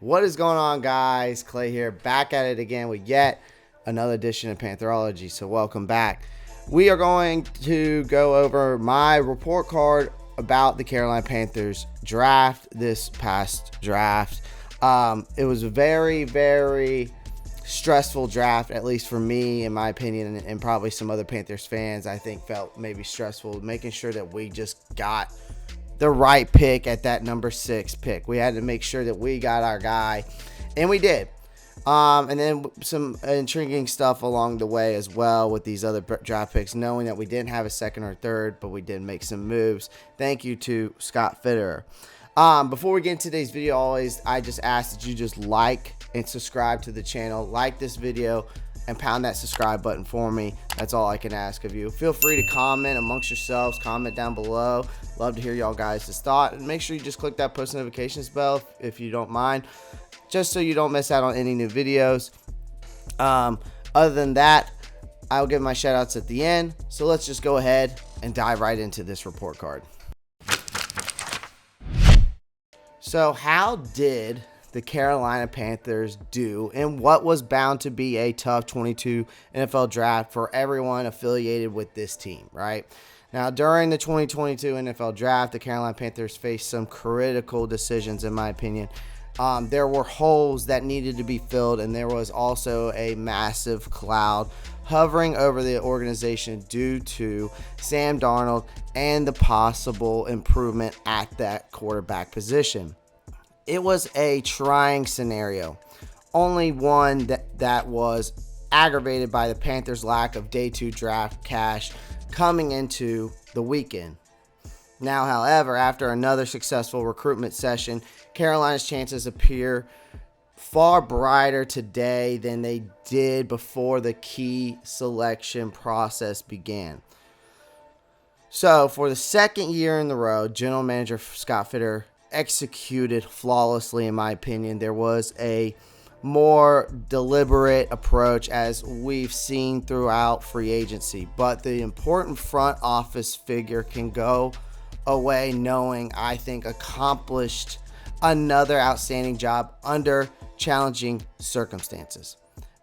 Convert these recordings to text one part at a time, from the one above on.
What is going on, guys? Clay here, back at it again with yet another edition of Pantherology. So welcome back. We are going to go over my report card about the Carolina Panthers draft, this past draft. It was a very, very stressful draft, at least for me, in my opinion, and probably some other Panthers fans, I think, felt maybe stressful, making sure that we just got the right pick at that number 6 pick. We had to make sure that we got our guy, and we did. And then some intriguing stuff along the way as well with these other draft picks, knowing that we didn't have a second or third, but we did make some moves. Thank you to Scott Fitterer. Before we get into today's video, I just ask that you just like and subscribe to the channel. Like this video and pound that subscribe button for me. That's all I can ask of you. Feel free to comment amongst yourselves. Comment down below. Love to hear y'all guys' thought. And make sure you just click that post notifications bell if you don't mind, just so you don't miss out on any new videos. Other than that, I'll give my shout outs at the end. So let's just go ahead and dive right into this report card. So how did the Carolina Panthers do in what was bound to be a tough 22 NFL draft for everyone affiliated with this team, right? Now, during the 2022 NFL draft, the Carolina Panthers faced some critical decisions, in my opinion. There were holes that needed to be filled, and there was also a massive cloud hovering over the organization due to Sam Darnold and the possible improvement at that quarterback position. It was a trying scenario, only one that was aggravated by the Panthers' lack of day 2 draft cash coming into the weekend. Now, however, after another successful recruitment session, Carolina's chances appear far brighter today than they did before the key selection process began. So, for the second year in a row, General Manager Scott Fitterer executed flawlessly, in my opinion. There was a more deliberate approach, as we've seen throughout free agency, but the important front office figure can go away knowing, I think, accomplished another outstanding job under challenging circumstances.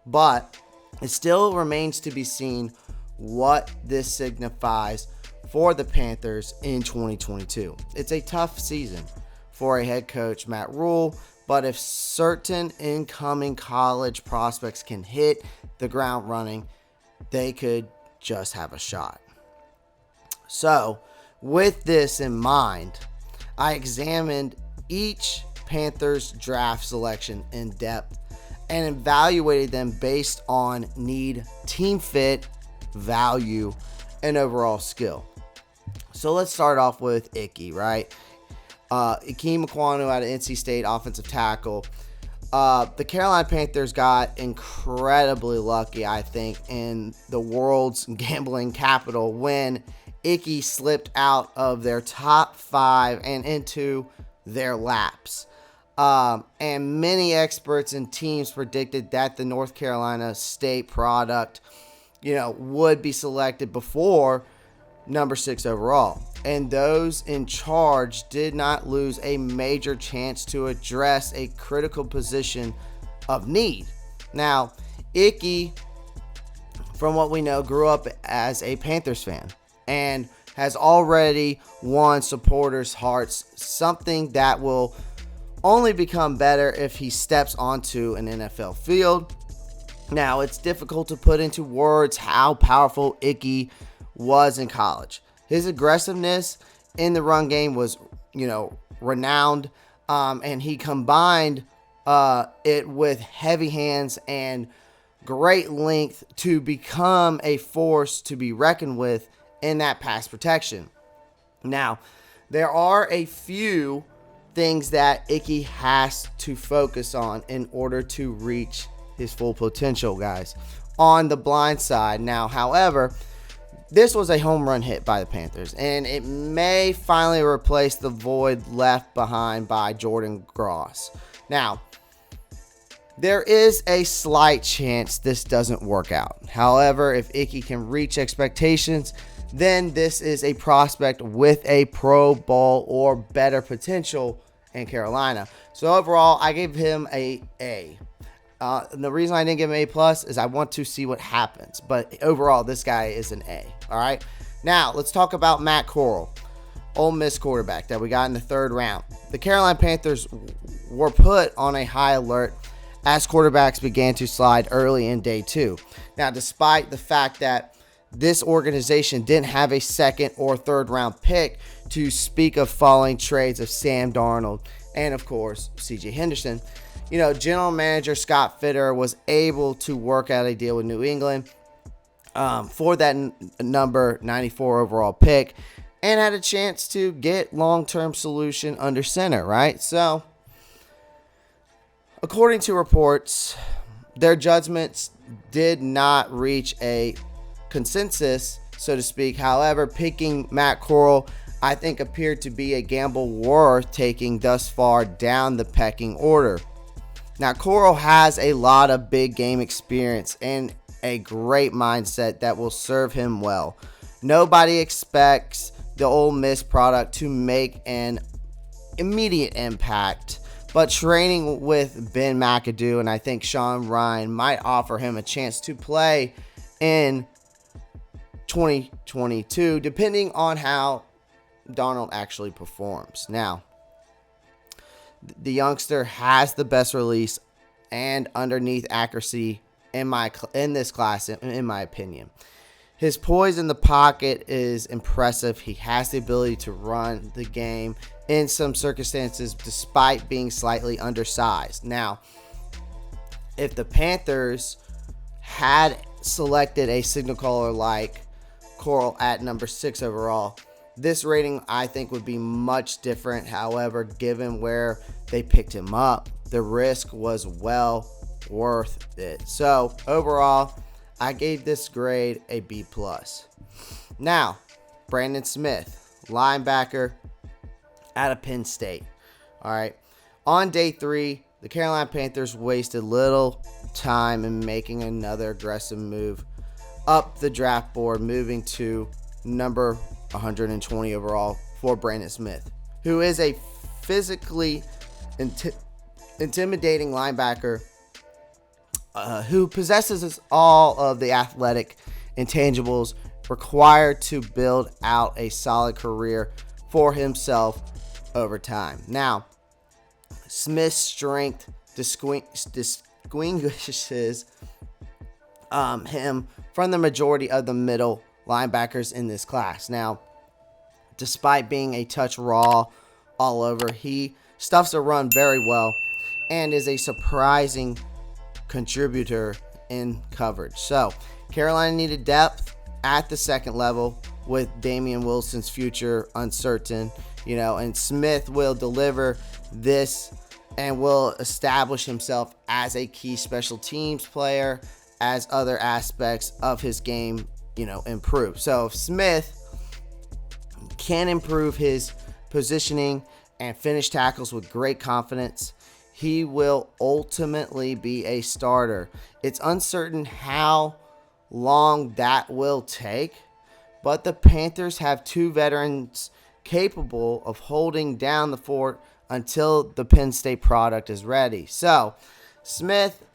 But it still remains to be seen what this signifies for the Panthers in 2022. It's a tough season for a head coach, Matt Rule, but if certain incoming college prospects can hit the ground running, they could just have a shot. So, with this in mind, I examined each Panthers draft selection in depth and evaluated them based on need, team fit, value, and overall skill. So let's start off with Icky, right? Ikem Ekwonu out of NC State, offensive tackle. The Carolina Panthers got incredibly lucky, I think, in the world's gambling capital when Icky slipped out of their top 5 and into their laps. And many experts and teams predicted that the North Carolina State product, would be selected before number 6 overall. And those in charge did not lose a major chance to address a critical position of need. Now, Icky, from what we know, grew up as a Panthers fan and has already won supporters' hearts, something that will only become better if he steps onto an NFL field. Now, it's difficult to put into words how powerful Icky was in college. His aggressiveness in the run game was, renowned, and he combined it with heavy hands and great length to become a force to be reckoned with in that pass protection. Now, there are a few things that Icky has to focus on in order to reach his full potential, guys, on the blind side. Now, however, this was a home run hit by the Panthers, and it may finally replace the void left behind by Jordan Gross. Now, there is a slight chance this doesn't work out. However, if Icky can reach expectations, then this is a prospect with a Pro Bowl or better potential in Carolina. So overall, I gave him a A. The reason I didn't give him A plus is I want to see what happens. But overall, this guy is an A. All right. Now let's talk about Matt Corral, Ole Miss quarterback that we got in the 3rd round. The Carolina Panthers were put on a high alert as quarterbacks began to slide early in day 2. Now, despite the fact that this organization didn't have a 2nd or 3rd round pick to speak of following trades of Sam Darnold and, of course, C.J. Henderson, general manager Scott Fitter was able to work out a deal with New England for that number 94 overall pick and had a chance to get long-term solution under center, right? So, according to reports, their judgments did not reach a consensus, so to speak. However, picking Matt Corral, I think, appeared to be a gamble worth taking thus far down the pecking order. Now, Corral has a lot of big game experience and a great mindset that will serve him well. Nobody expects the Ole Miss product to make an immediate impact, but training with Ben McAdoo and I think Sean Ryan might offer him a chance to play in 2022, depending on how Darnold actually performs. Now, the youngster has the best release and underneath accuracy in this class, in my opinion. His poise in the pocket is impressive. He has the ability to run the game in some circumstances despite being slightly undersized. Now, if the Panthers had selected a signal caller like Corral at number 6 overall, this rating I think would be much different. However, given where they picked him up, the risk was well worth it. So overall, I gave this grade a B+. Now, Brandon Smith, linebacker out of Penn State. All right. On day 3, the Carolina Panthers wasted little time in making another aggressive move up the draft board, moving to number 120 overall for Brandon Smith, who is a physically intimidating linebacker who possesses all of the athletic intangibles required to build out a solid career for himself over time. Now, Smith's strength distinguishes him from the majority of the middle linebackers in this class. Now, despite being a touch raw all over, he stuffs the run very well and is a surprising contributor in coverage. So, Carolina needed depth at the 2nd level with Damian Wilson's future uncertain, and Smith will deliver this and will establish himself as a key special teams player as other aspects of his game, improve. So if Smith can improve his positioning and finish tackles with great confidence, he will ultimately be a starter. It's uncertain how long that will take, but the Panthers have 2 veterans capable of holding down the fort until the Penn State product is ready. So, Smith,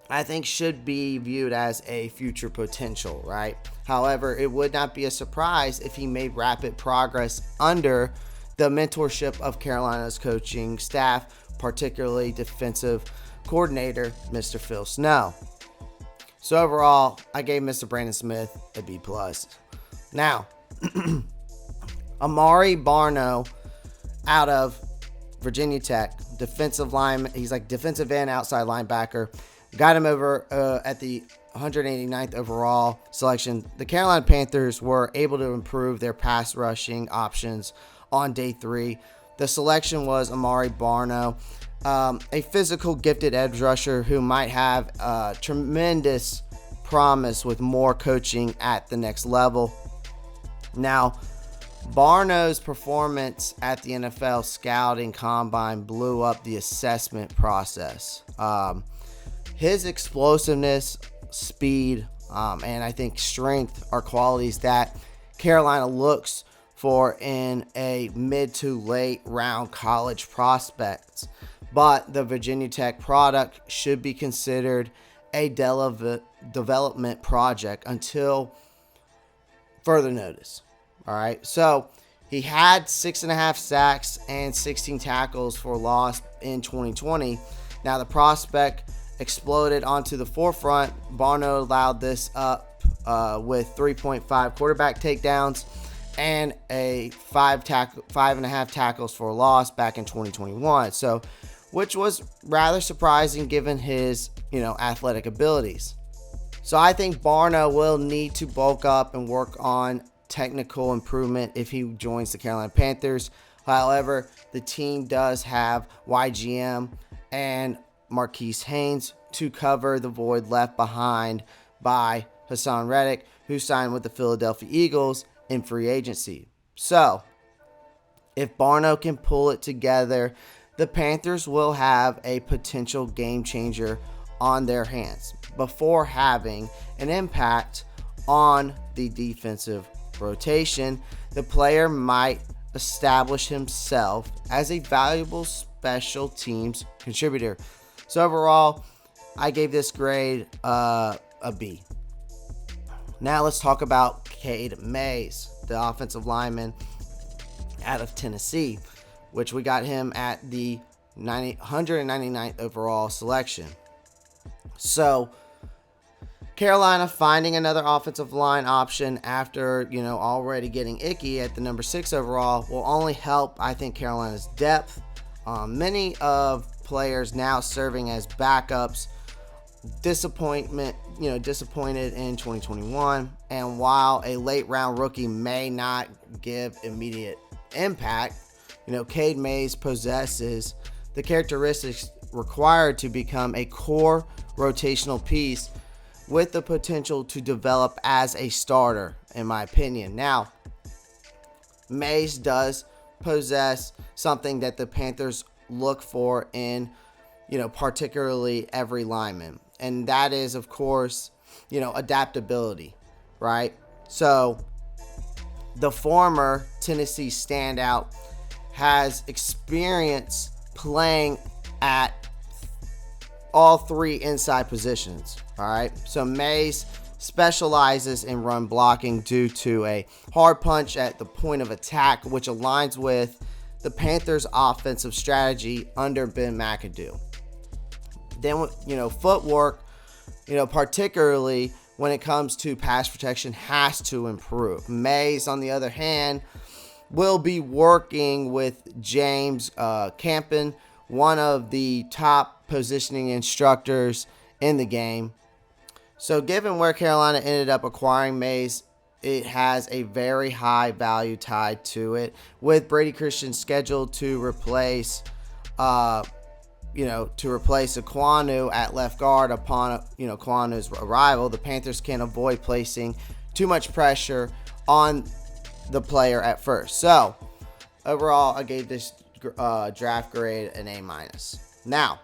I think, should be viewed as a future potential, right? However, it would not be a surprise if he made rapid progress under the mentorship of Carolina's coaching staff, particularly defensive coordinator, Mr. Phil Snow. So overall, I gave Mr. Brandon Smith a B+. Now, Amari Barno out of Virginia Tech, defensive lineman. He's like defensive end, outside linebacker. Got him over at the 189th overall selection. The Carolina Panthers were able to improve their pass rushing options on day 3. The selection was Amari Barno, a physical, gifted edge rusher who might have tremendous promise with more coaching at the next level. Now, Barno's performance at the NFL scouting combine blew up the assessment process. His explosiveness, speed, and I think strength are qualities that Carolina looks for in a mid to late round college prospects. But the Virginia Tech product should be considered a development project until further notice. All right. So he had 6.5 sacks and 16 tackles for loss in 2020. Now the prospect exploded onto the forefront. Barno allowed this up with 3.5 quarterback takedowns and a 5.5 tackles for loss back in 2021. So, which was rather surprising given his, athletic abilities. So I think Barno will need to bulk up and work on technical improvement if he joins the Carolina Panthers. However, the team does have YGM and Marquise Haynes to cover the void left behind by Hassan Reddick, who signed with the Philadelphia Eagles in free agency. So, if Barno can pull it together, the Panthers will have a potential game changer on their hands before having an impact on the defensive rotation. The player might establish himself as a valuable special teams contributor. So overall, I gave this grade a B. Now let's talk about Cade Mays, the offensive lineman out of Tennessee, which we got him at the 199th overall selection. So Carolina finding another offensive line option after, already getting Icky at the number 6 overall will only help, I think, Carolina's depth. Many of players now serving as backups disappointed in 2021. And while a late round rookie may not give immediate impact, Cade Mays possesses the characteristics required to become a core rotational piece with the potential to develop as a starter, in my opinion. Now, Mays does possess something that the Panthers look for in, particularly every lineman. And that is, of course, adaptability, right? So the former Tennessee standout has experience playing at all three inside positions. All right. So Mays specializes in run blocking due to a hard punch at the point of attack, which aligns with the Panthers' offensive strategy under Ben McAdoo. Then, footwork, particularly when it comes to pass protection, has to improve. Mays, on the other hand, will be working with James Campen, one of the top positioning instructors in the game. So given where Carolina ended up acquiring Mays, it has a very high value tied to it. With Brady Christian scheduled to replace Ekwonu at left guard upon, Ekwonu's arrival, the Panthers can avoid placing too much pressure on the player at first. So overall, I gave this draft grade an A-. Now,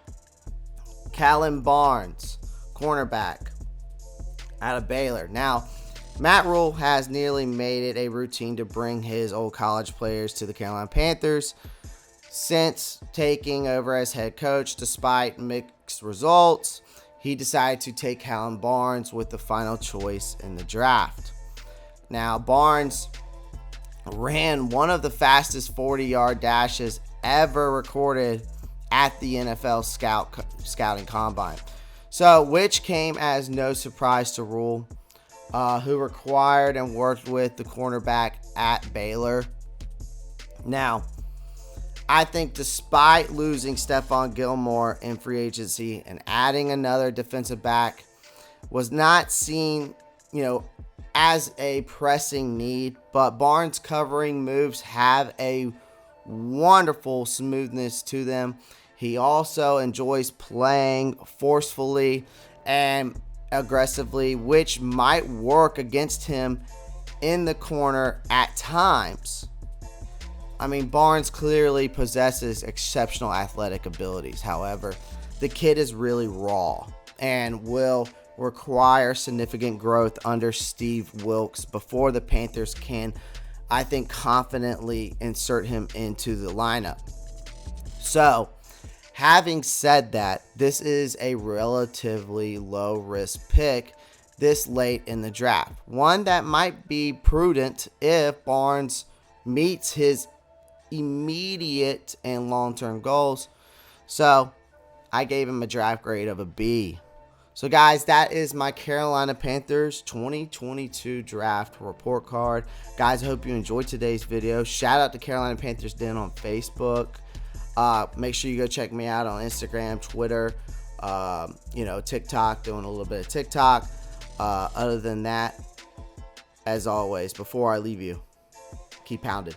Callum Barnes, cornerback out of Baylor. Now, Matt Rule has nearly made it a routine to bring his old college players to the Carolina Panthers since taking over as head coach. Despite mixed results, he decided to take Callum Barnes with the final choice in the draft. Now, Barnes ran one of the fastest 40-yard dashes ever recorded at the NFL scouting combine. So, which came as no surprise to Rule, who acquired and worked with the cornerback at Baylor. Now, I think despite losing Stephon Gilmore in free agency and adding another defensive back was not seen, as a pressing need, but Barnes' covering moves have a wonderful smoothness to them. He also enjoys playing forcefully and aggressively, which might work against him in the corner at times. I mean, Barnes clearly possesses exceptional athletic abilities. However, the kid is really raw and will require significant growth under Steve Wilks before the Panthers can I think, confidently insert him into the lineup. So, having said that, this is a relatively low-risk pick this late in the draft. One that might be prudent if Barnes meets his immediate and long-term goals. So, I gave him a draft grade of a B. So, guys, that is my Carolina Panthers 2022 draft report card. Guys, I hope you enjoyed today's video. Shout out to Carolina Panthers Den on Facebook. Make sure you go check me out on Instagram, Twitter, TikTok, doing a little bit of TikTok. Other than that, as always, before I leave you, keep pounding.